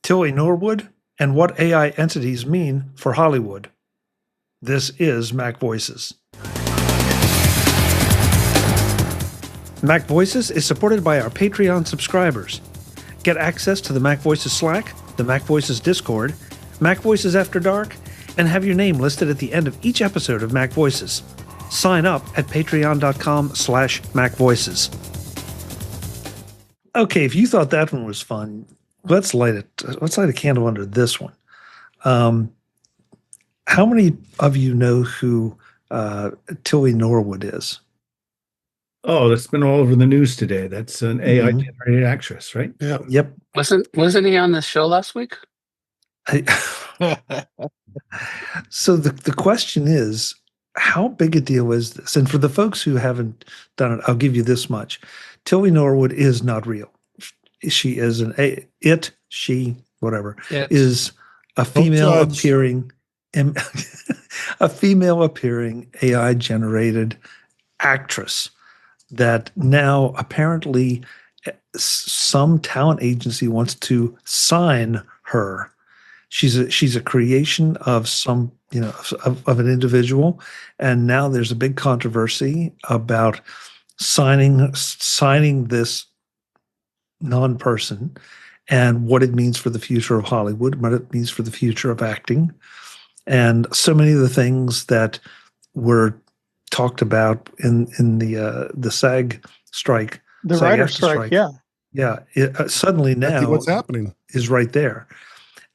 Tillie Norwood, and what AI entities mean for Hollywood. This is MacVoices. MacVoices is supported by our Patreon subscribers. Get access to the MacVoices Slack, the MacVoices Discord, MacVoices After Dark, and have your name listed at the end of each episode of MacVoices. Sign up at patreon.com/MacVoices. Okay, if you thought that one was fun, let's light a candle under this one. How many of you know who Tillie Norwood is? Oh, that's been all over the news today. That's an AI-generated actress, right? Yeah. Yep. Wasn't he on this show last week? So the question is, how big a deal is this? And for the folks who haven't done it, I'll give you this much. Tillie Norwood is not real. She is is a female appearing AI-generated actress that now apparently some talent agency wants to sign her. She's a creation of some, of an individual, and now there's a big controversy about signing this non-person and what it means for the future of Hollywood, what it means for the future of acting, and so many of the things that were talked about in the SAG strike, the writer's strike. Yeah. Suddenly now what's happening is right there.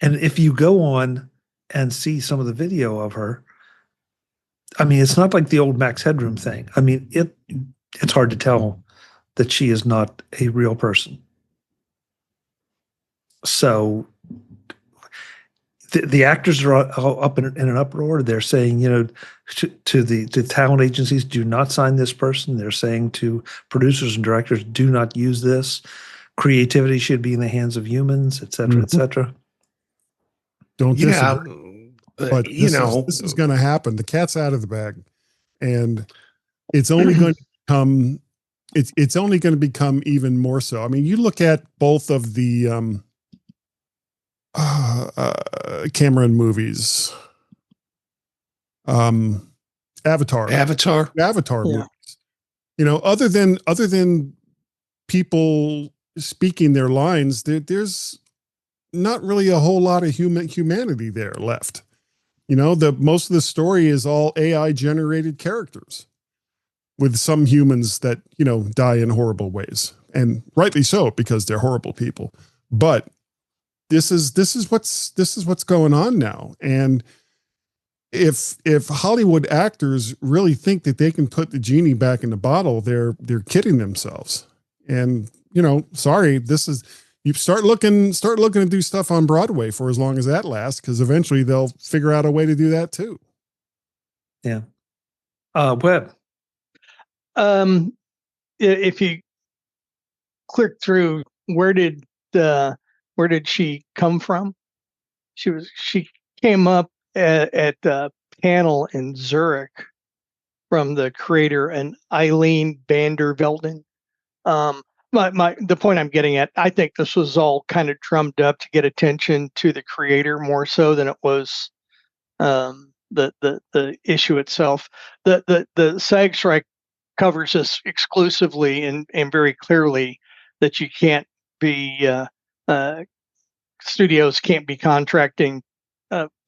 And if you go on and see some of the video of her, I mean, it's not like the old Max Headroom thing. I mean, it's hard to tell that she is not a real person. So the actors are all up in an uproar. They're saying, to the talent agencies, do not sign this person. They're saying to producers and directors, do not use this. Creativity should be in the hands of humans, et cetera, et cetera. Don't disagree. But this is going to happen. The cat's out of the bag, and it's only going to become it's only going to become even more so. I mean, you look at both of the Cameron movies, Avatar movies. Other than people speaking their lines, there's not really a whole lot of humanity there left. Most of the story is all AI generated characters with some humans that, die in horrible ways, and rightly so, because they're horrible people. But this is what's going on now. And if Hollywood actors really think that they can put the genie back in the bottle, they're kidding themselves. And, sorry, you start looking to do stuff on Broadway for as long as that lasts, because eventually they'll figure out a way to do that too. Yeah. Webb. If you click through, where did she come from? She came up at the panel in Zurich from the creator, and Eileen van der Velden. The point I'm getting at, I think this was all kind of drummed up to get attention to the creator more so than it was the issue itself. The SAG strike covers this exclusively and very clearly, that you can't be studios can't be contracting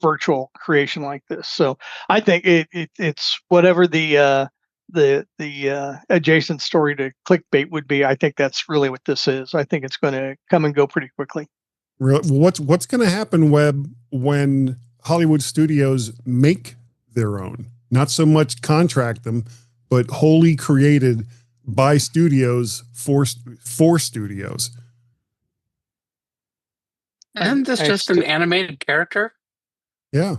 virtual creation like this. So I think it's whatever the adjacent story to clickbait would be. I think that's really what this is. I think it's going to come and go pretty quickly. What's going to happen, Webb, when Hollywood studios make their own? Not so much contract them, but wholly created by studios for studios. Isn't this just an animated character? Yeah.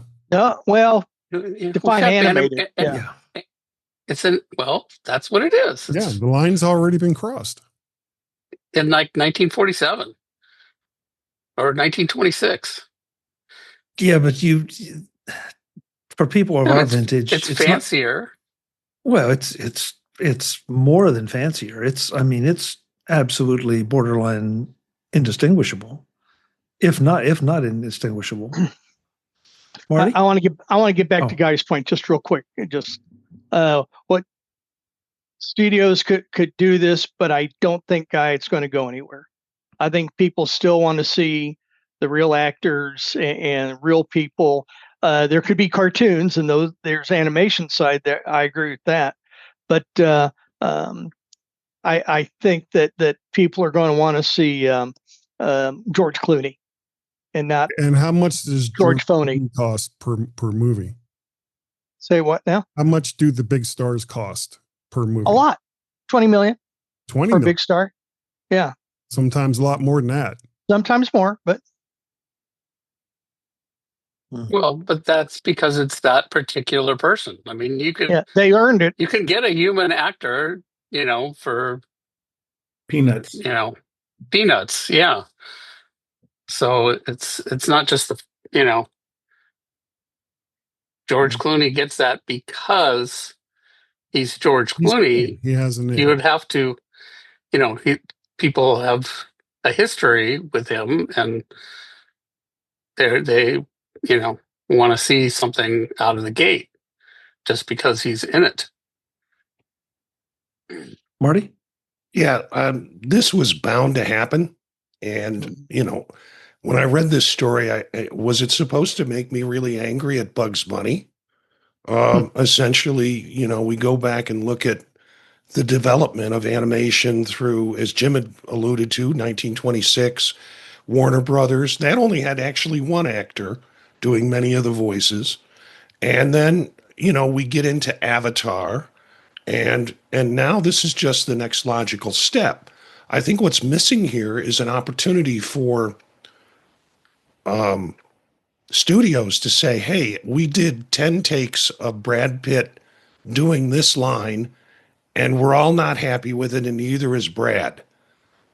Well, define animated. Yeah. That's what it is. The line's already been crossed. In like 1947 or 1926. Yeah, but for people of our vintage, it's fancier. It's more than fancier. It's absolutely borderline indistinguishable. if not indistinguishable. Marty? I want to get back to Oh. Guy's point just real quick. Just what studios could do this, but I don't think it's going to go anywhere. I think people still want to see the real actors and real people. There could be cartoons, and there's animation side there. I agree with that, but I think that people are going to want to see George Clooney, and not. And how much does George Clooney cost per movie? Say what now? How much do the big stars cost per movie? A lot, 20 million. 20 for a million. big star. Yeah, Sometimes a lot more than that. sometimes more, but Well, but that's because it's that particular person. I mean, they earned it. You can get a human actor, for Peanuts. peanuts. Yeah. So it's not just George Clooney gets that because he's George Clooney. He has an. You would have to, people have a history with him, and they want to see something out of the gate just because he's in it. Marty? Yeah, this was bound to happen. And, when I read this story, was it supposed to make me really angry at Bugs Bunny? Essentially, we go back and look at the development of animation through, as Jim had alluded to, 1926, Warner Brothers. That only had actually one actor doing many of the voices. And then, we get into Avatar, and now this is just the next logical step. I think what's missing here is an opportunity for studios to say, hey, we did 10 takes of Brad Pitt doing this line, and we're all not happy with it, and neither is Brad.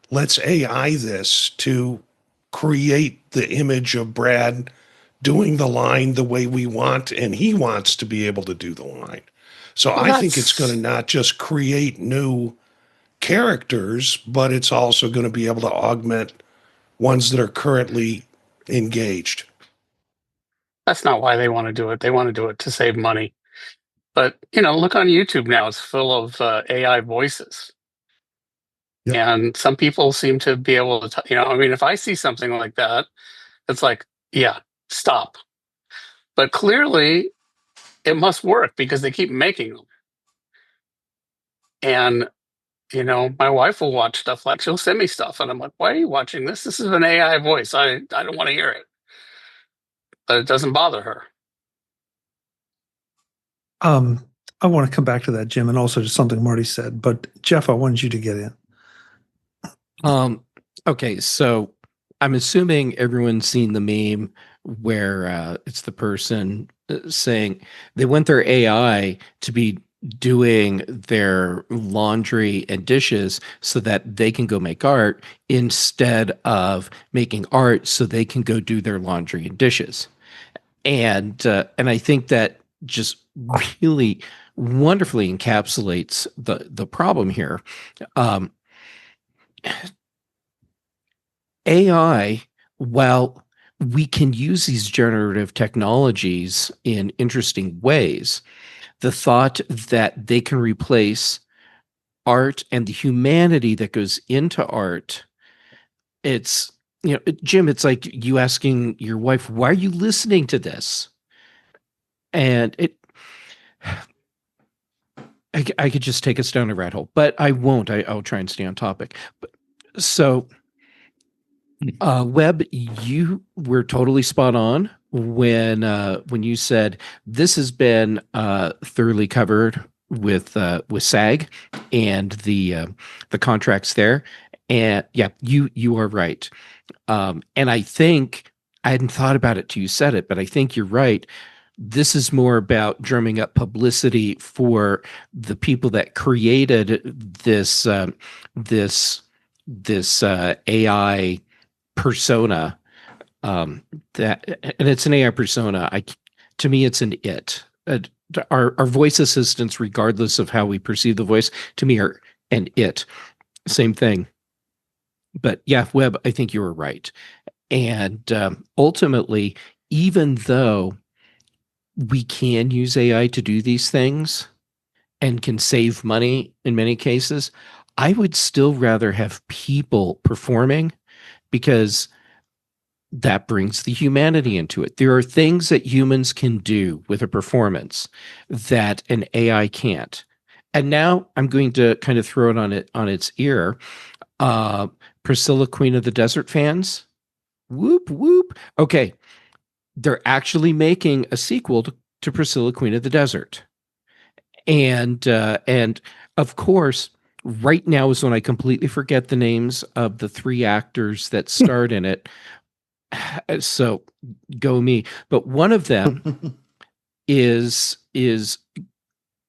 Let's AI this to create the image of Brad doing the line the way we want, and he wants to be able to do the line. So I think it's going to not just create new characters, but it's also going to be able to augment ones that are currently engaged. That's not why they want to do it. They want to do it to save money. But, look on YouTube now. It's full of AI voices. Yep. And some people seem to be able to, if I see something like that, it's like, yeah, stop. But clearly it must work because they keep making them. And, my wife will watch stuff like, she'll send me stuff and I'm like, why are you watching this? This is an AI voice. I don't want to hear it. But it doesn't bother her. I want to come back to that, Jim, and also to something Marty said. But Jeff, I wanted you to get in. Okay, so I'm assuming everyone's seen the meme where it's the person saying they want their AI to be doing their laundry and dishes so that they can go make art instead of making art so they can go do their laundry and dishes. And I think that just really wonderfully encapsulates the problem here. AI, while we can use these generative technologies in interesting ways, the thought that they can replace art and the humanity that goes into art, it's, Jim, it's like you asking your wife, why are you listening to this? And I could just take us down a rat hole, but I won't. I'll try and stay on topic. So, Webb, you were totally spot on when you said this has been thoroughly covered with SAG and the contracts there, and yeah, you are right. And I think I hadn't thought about it till you said it, but I think you're right. This is more about drumming up publicity for the people that created this AI persona. And it's an AI persona. To me, it's an it. Our voice assistants, regardless of how we perceive the voice, to me are an it. Same thing. But yeah, Webb, I think you were right. And ultimately, even though we can use AI to do these things and can save money in many cases, I would still rather have people performing, because that brings the humanity into it. There are things that humans can do with a performance that an AI can't. And now I'm going to kind of throw it on its ear. Priscilla, Queen of the Desert fans, whoop whoop. Okay, they're actually making a sequel to Priscilla, Queen of the Desert, and of course, right now is when I completely forget the names of the three actors that starred in it. So go me. But one of them is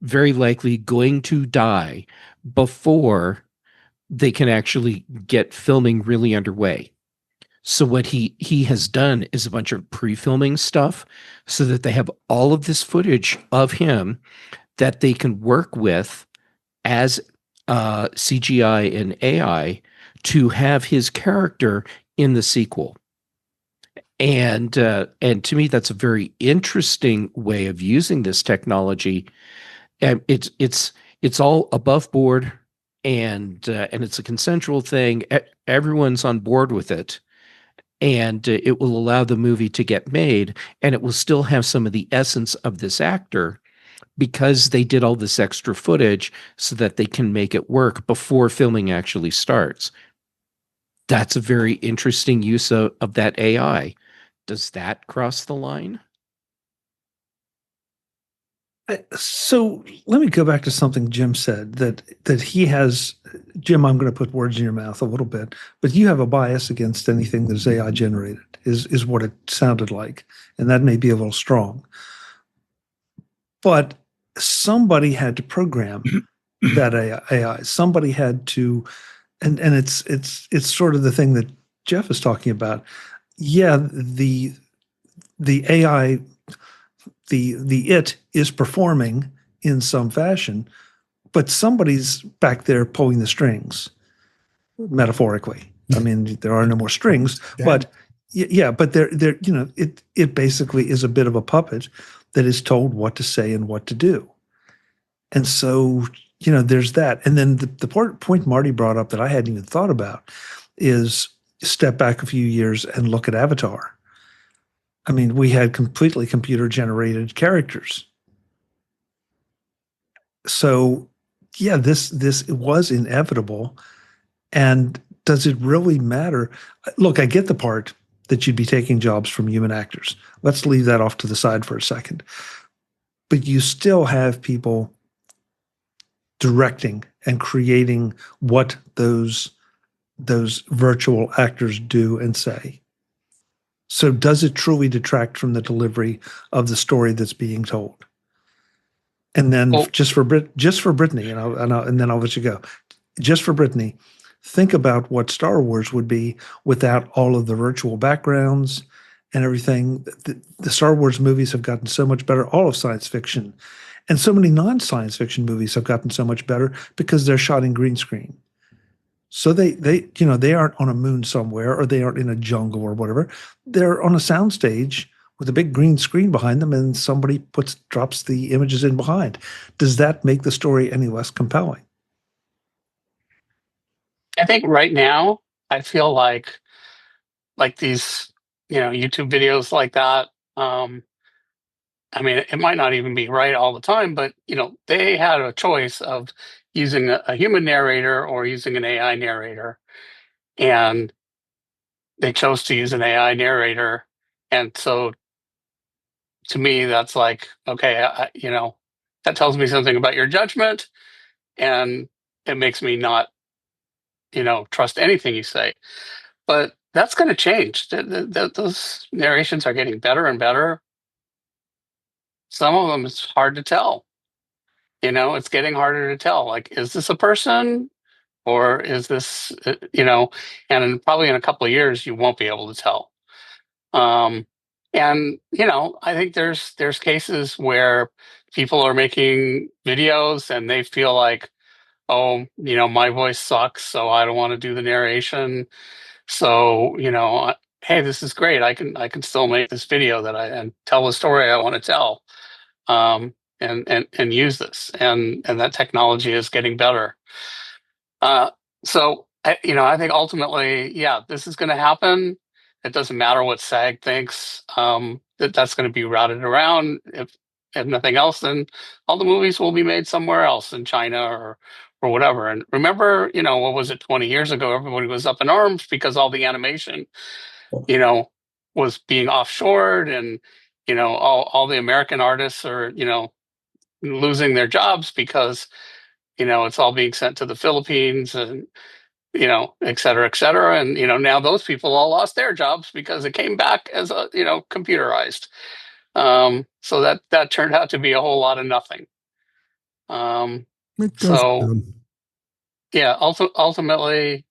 very likely going to die before they can actually get filming really underway. So what he has done is a bunch of pre-filming stuff so that they have all of this footage of him that they can work with as CGI and AI to have his character in the sequel. And to me, that's a very interesting way of using this technology. And it's all above board, and it's a consensual thing. Everyone's on board with it, and it will allow the movie to get made, and it will still have some of the essence of this actor, because they did all this extra footage so that they can make it work before filming actually starts. That's a very interesting use of that AI. Does that cross the line? So let me go back to something Jim said, that he has. Jim, I'm going to put words in your mouth a little bit, but you have a bias against anything that is AI generated, is what it sounded like, and that may be a little strong. But somebody had to program that AI. Somebody had to, and it's sort of the thing that Jeff is talking about. Yeah, the AI, it is performing in some fashion, but somebody's back there pulling the strings, metaphorically. I mean, there are no more strings, but yeah, but they're it basically is a bit of a puppet that is told what to say and what to do. And so, there's that. And then the point Marty brought up that I hadn't even thought about is step back a few years and look at Avatar. I mean, we had completely computer-generated characters. So, yeah, this was inevitable. And does it really matter? Look, I get the part that you'd be taking jobs from human actors. Let's leave that off to the side for a second. But you still have people directing and creating what those virtual actors do and say. So does it truly detract from the delivery of the story that's being told? And then just for Brittany, and then I'll let you go. Just for Brittany, think about what Star Wars would be without all of the virtual backgrounds and everything. The Star Wars movies have gotten so much better, all of science fiction. And so many non-science fiction movies have gotten so much better because they're shot in green screen. So they aren't on a moon somewhere, or they aren't in a jungle or whatever. They're on a soundstage with a big green screen behind them, and somebody drops the images in behind. Does that make the story any less compelling? I think right now I feel like these YouTube videos like that. I mean, it might not even be right all the time, but they had a choice of using a human narrator or using an AI narrator, and they chose to use an AI narrator. And so, to me, that's like, okay, that tells me something about your judgment, and it makes me not, trust anything you say. But that's going to change. Those narrations are getting better and better. Some of them, it's hard to tell. It's getting harder to tell. Like, is this a person, or is this, and probably in a couple of years, you won't be able to tell. And, I think there's cases where people are making videos and they feel like, oh, my voice sucks, so I don't want to do the narration. So, hey, this is great. I can still make this video and tell the story I want to tell, and use this, and that technology is getting better. So I think ultimately, yeah, this is going to happen. It doesn't matter what SAG thinks, that's going to be routed around. If nothing else, then all the movies will be made somewhere else in China or whatever. And remember, what was it, 20 years ago? Everybody was up in arms because all the animation, was being offshored, and all the American artists are losing their jobs because it's all being sent to the Philippines, and et cetera, et cetera. And, now those people all lost their jobs because it came back as computerized. So that turned out to be a whole lot of nothing. So down. yeah, ultimately,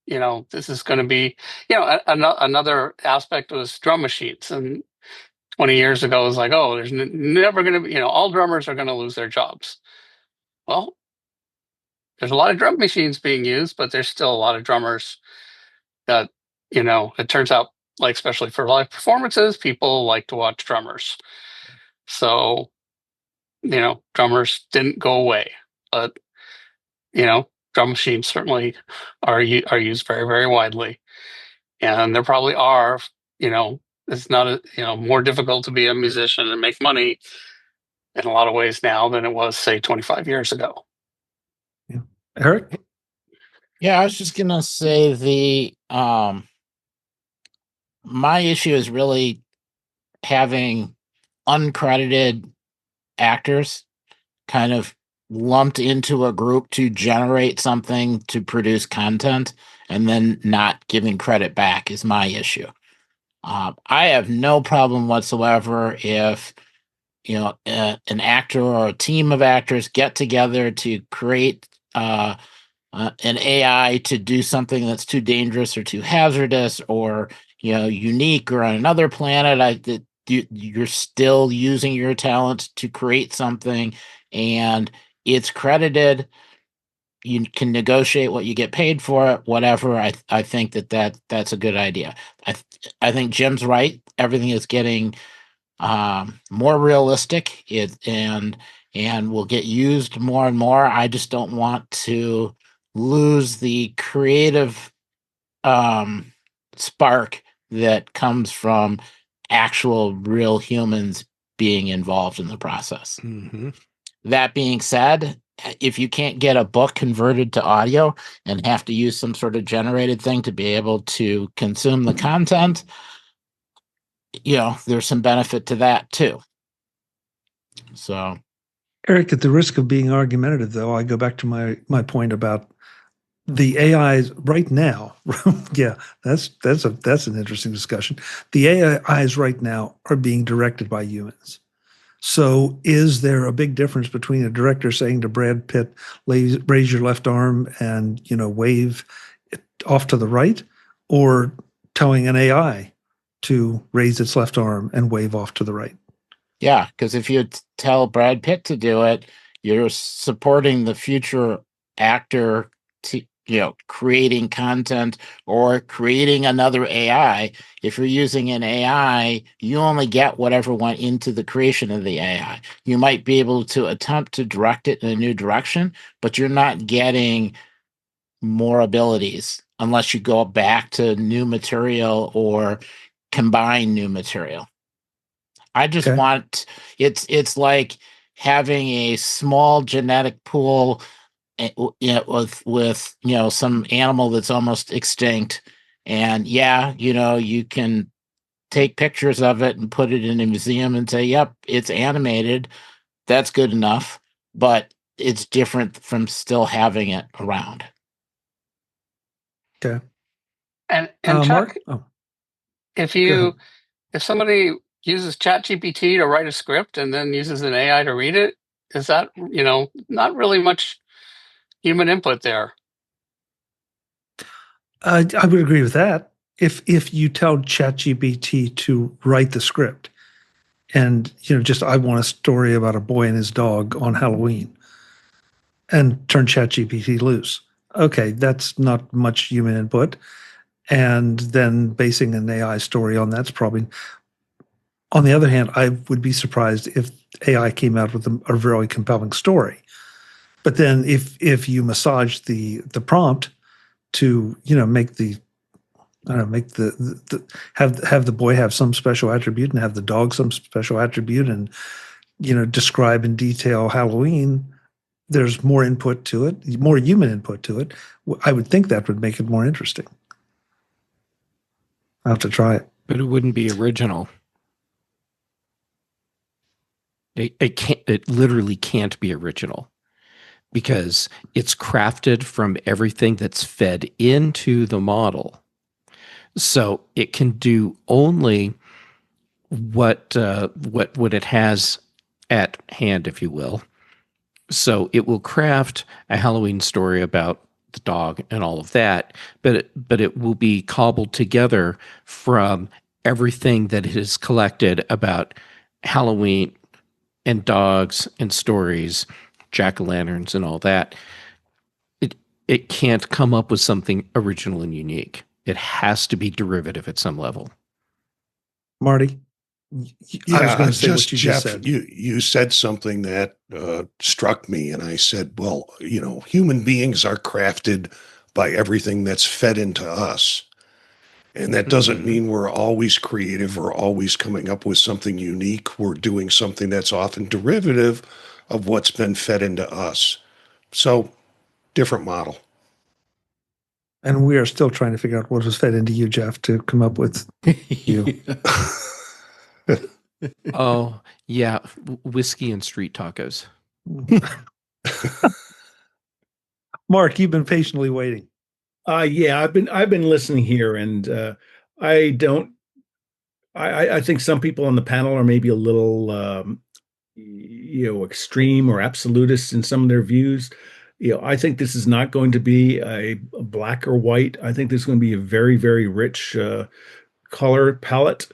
this is going to be, another aspect was drum machines. And 20 years ago, it was like, oh, there's never going to be, all drummers are going to lose their jobs. Well, there's a lot of drum machines being used, but there's still a lot of drummers that, it turns out, like, especially for live performances, people like to watch drummers. So, drummers didn't go away, but, drum machines certainly are used very, very widely. And there probably are, it's not more difficult to be a musician and make money in a lot of ways now than it was, say, 25 years ago. Yeah. Eric? Yeah, I was just gonna say my issue is really having uncredited actors kind of lumped into a group to generate something to produce content and then not giving credit back is my issue. I have no problem whatsoever if an actor or a team of actors get together to create an AI to do something that's too dangerous or too hazardous or unique or on another planet. You're still using your talent to create something, and it's credited. You can negotiate what you get paid for it, whatever. I think that's a good idea. I think Jim's right. Everything is getting more realistic, and will get used more and more. I just don't want to lose the creative spark that comes from actual real humans being involved in the process. Mm-hmm. That being said, if you can't get a book converted to audio and have to use some sort of generated thing to be able to consume the content, there's some benefit to that too. So, Eric, at the risk of being argumentative, though, I go back to my point about the AIs right now. Yeah, that's an interesting discussion. The AIs right now are being directed by humans. So is there a big difference between a director saying to Brad Pitt, raise your left arm and, wave it off to the right, or telling an AI to raise its left arm and wave off to the right? Yeah, because if you tell Brad Pitt to do it, you're supporting the future actor to, creating content or creating another AI. If you're using an AI, you only get whatever went into the creation of the AI. You might be able to attempt to direct it in a new direction, but you're not getting more abilities unless you go back to new material or combine new material. I just want it's like having a small genetic pool with some animal that's almost extinct, and you can take pictures of it and put it in a museum and say, yep, it's animated. That's good enough, but it's different from still having it around. Okay. And Chuck, Mark? if somebody uses ChatGPT to write a script and then uses an AI to read it, is that, not really much human input there? I would agree with that. If you tell ChatGPT to write the script and, just, I want a story about a boy and his dog on Halloween, and turn ChatGPT loose. Okay, that's not much human input. and then basing an AI story on that's probably. On the other hand, I would be surprised if AI came out with a really compelling story. But then if you massage the prompt to, make the, I don't know, make the have the boy have some special attribute and have the dog some special attribute and, describe in detail Halloween, there's more input to it, more human input to it. I would think that would make it more interesting. I'll have to try it. But it wouldn't be original. It can't. It literally can't be original because it's crafted from everything that's fed into the model. So it can do only what it has at hand, if you will. So it will craft a Halloween story about the dog and all of that, but it will be cobbled together from everything that it has collected about Halloween and dogs and stories, jack-o'-lanterns and all that. It can't come up with something original and unique. It has to be derivative at some level. Marty? I was going to say what you Jeff, just said. You said something that struck me, and I said, well, human beings are crafted by everything that's fed into us. And that doesn't mean we're always creative or always coming up with something unique. We're doing something that's often derivative of what's been fed into us. So, different model. And we are still trying to figure out what was fed into you, Jeff, to come up with you. Oh, yeah. Whiskey and street tacos. Mark, you've been patiently waiting. Yeah, I've been listening here, and I think some people on the panel are maybe a little extreme or absolutist in some of their views. I think this is not going to be a black or white. I think this is going to be a very, very rich color palette,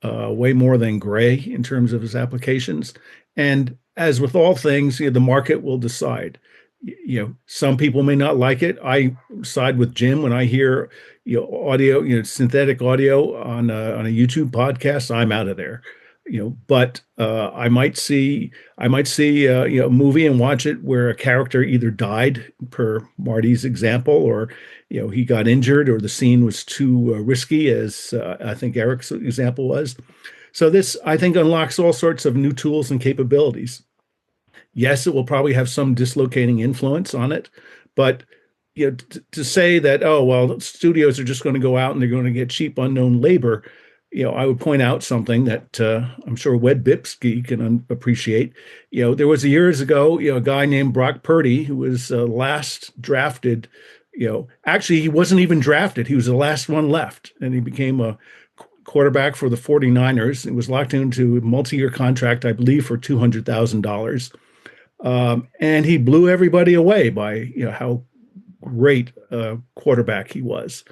way more than gray in terms of its applications. And as with all things, the market will decide. Some people may not like it. I side with Jim when I hear audio, synthetic audio on a YouTube podcast. I'm out of there. But I might see a movie and watch it where a character either died, per Marty's example, or he got injured, or the scene was too risky, as I think Eric's example was. So this, I think, unlocks all sorts of new tools and capabilities. Yes, it will probably have some dislocating influence on it, but to say that, oh, well, studios are just going to go out and they're going to get cheap, unknown labor, I would point out something that I'm sure Wed Bixby can appreciate. There was years ago, a guy named Brock Purdy who was last drafted. Actually, he wasn't even drafted. He was the last one left, and he became a quarterback for the 49ers. It was locked into a multi-year contract, I believe, for $200,000. And he blew everybody away by how great a quarterback he was.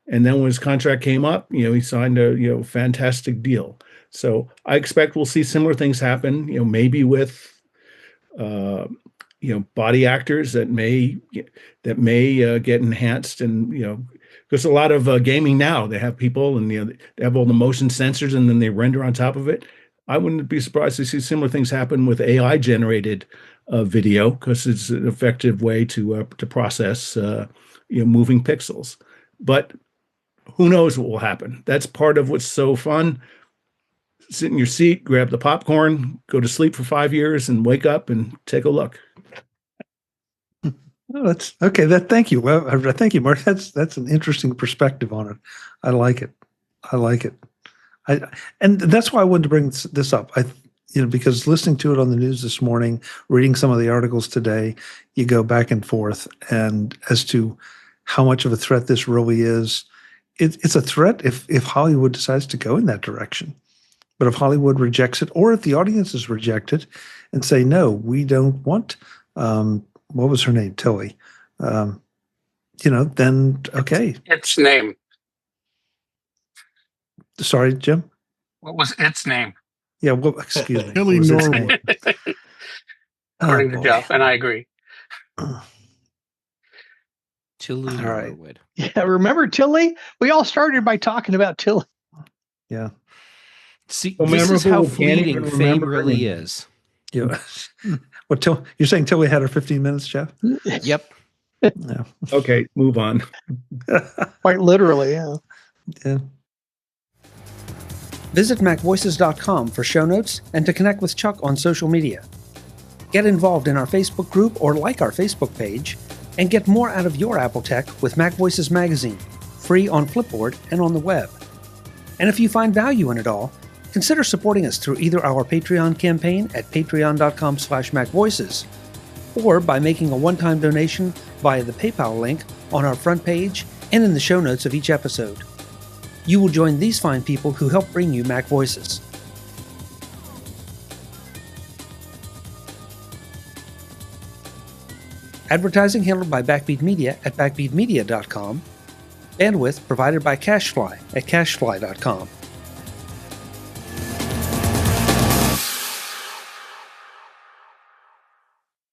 And then when his contract came up, he signed a fantastic deal. So I expect we'll see similar things happen. Maybe with body actors that may get enhanced, and because a lot of gaming now, they have people and they have all the motion sensors and then they render on top of it. I wouldn't be surprised to see similar things happen with AI generated video, because it's an effective way to process moving pixels. But who knows what will happen? That's part of what's so fun. Sit in your seat, grab the popcorn, go to sleep for 5 years, and wake up and take a look. Oh, that's okay. Thank you. Well, thank you, Mark. That's an interesting perspective on it. I like it. And that's why I wanted to bring this up. Because listening to it on the news this morning, reading some of the articles today, you go back and forth, and as to how much of a threat this really is. It's a threat if Hollywood decides to go in that direction. But if Hollywood rejects it, or if the audiences reject it and say, no, we don't want, what was her name? Tillie. Then, okay. Its name. Sorry, Jim? What was its name? Yeah, well, excuse me. Tillie Norwood. According to Jeff, and I agree. Tillie All right. Norwood. Yeah, remember Tillie? We all started by talking about Tillie. Yeah. See, So this is how memorable, we can't even fleeting fame remember really anything. is. You, you're saying Tillie had her 15 minutes, Jeff? Yep. Yeah. Okay, move on. Quite literally, yeah. Yeah. Visit MacVoices.com for show notes and to connect with Chuck on social media. Get involved in our Facebook group or like our Facebook page, and get more out of your Apple tech with MacVoices Magazine, free on Flipboard and on the web. And if you find value in it all, consider supporting us through either our Patreon campaign at patreon.com/MacVoices, or by making a one-time donation via the PayPal link on our front page and in the show notes of each episode. You will join these fine people who help bring you Mac Voices. Advertising handled by Backbeat Media at backbeatmedia.com. Bandwidth provided by CashFly at cashfly.com.